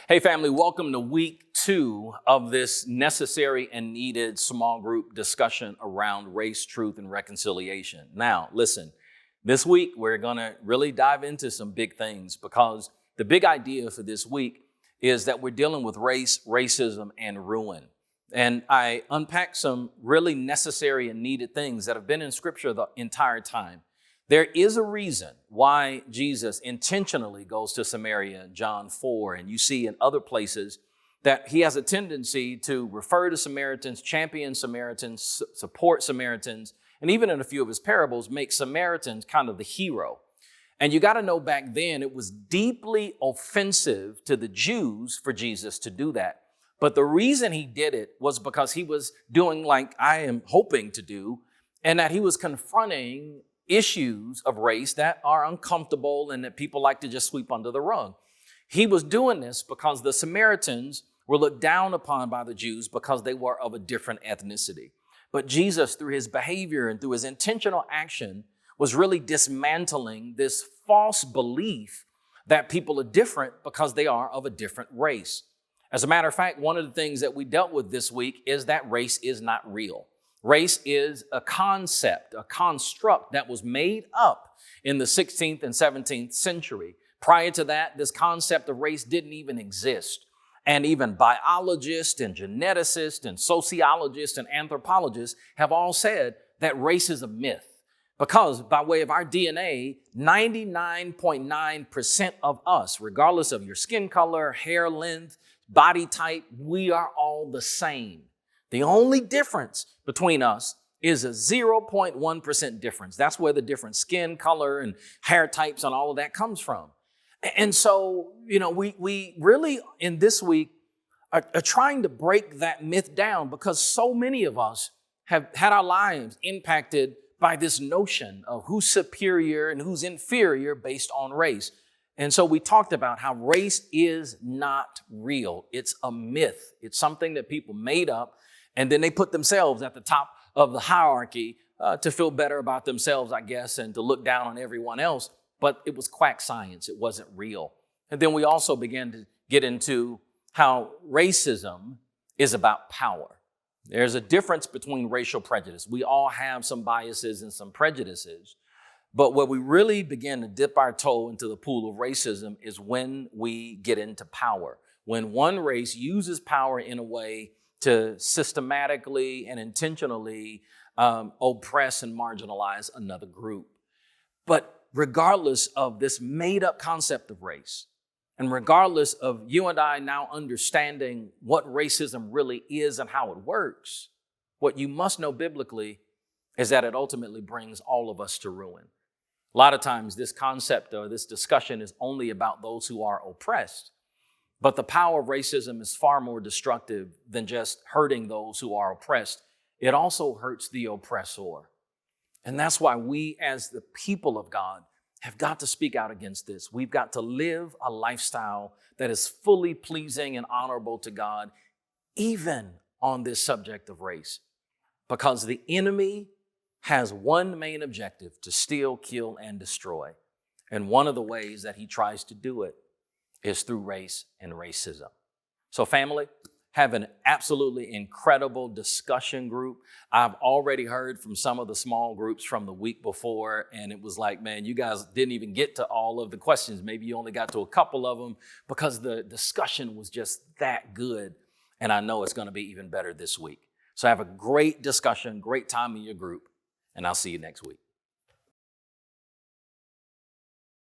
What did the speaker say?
Hey family, welcome to week 2 of this necessary and needed small group discussion around race, truth, and reconciliation. Now, listen, this week we're going to really dive into some big things because the big idea for this week is that we're dealing with race, racism, and ruin. And I unpacked some really necessary and needed things that have been in scripture the entire time. There is a reason why Jesus intentionally goes to Samaria, John 4, and you see in other places that he has a tendency to refer to Samaritans, champion Samaritans, support Samaritans, and even in a few of his parables, make Samaritans kind of the hero. And you got to know back then it was deeply offensive to the Jews for Jesus to do that. But the reason he did it was because he was doing like I am hoping to do, and that he was confronting issues of race that are uncomfortable and that people like to just sweep under the rug. He was doing this because the Samaritans were looked down upon by the Jews because they were of a different ethnicity. But Jesus, through his behavior and through his intentional action, was really dismantling this false belief that people are different because they are of a different race. As a matter of fact, one of the things that we dealt with this week is that race is not real. Race is a concept, a construct that was made up in the 16th and 17th century. Prior to that, this concept of race didn't even exist. And even biologists and geneticists and sociologists and anthropologists have all said that race is a myth. Because by way of our DNA, 99.9% of us, regardless of your skin color, hair length, body type, we are all the same. The only difference between us is a 0.1% difference. That's where the different skin color and hair types and all of that comes from. And so, we really in this week are trying to break that myth down because so many of us have had our lives impacted by this notion of who's superior and who's inferior based on race. And so we talked about how race is not real. It's a myth. It's something that people made up. And then they put themselves at the top of the hierarchy to feel better about themselves, I guess, and to look down on everyone else. But it was quack science. It wasn't real. And then we also began to get into how racism is about power. There's a difference between racial prejudice. We all have some biases and some prejudices. But where we really begin to dip our toe into the pool of racism is when we get into power. When one race uses power in a way to systematically and intentionally oppress and marginalize another group. But regardless of this made-up concept of race, and regardless of you and I now understanding what racism really is and how it works, what you must know biblically is that it ultimately brings all of us to ruin. A lot of times this concept or this discussion is only about those who are oppressed. But the power of racism is far more destructive than just hurting those who are oppressed. It also hurts the oppressor. And that's why we as the people of God have got to speak out against this. We've got to live a lifestyle that is fully pleasing and honorable to God, even on this subject of race. Because the enemy has one main objective: to steal, kill, and destroy. And one of the ways that he tries to do it is through race and racism. So family, have an absolutely incredible discussion group. I've already heard from some of the small groups from the week before, and it was like, man, you guys didn't even get to all of the questions. Maybe you only got to a couple of them because the discussion was just that good. And I know it's going to be even better this week. So have a great discussion, great time in your group, and I'll see you next week.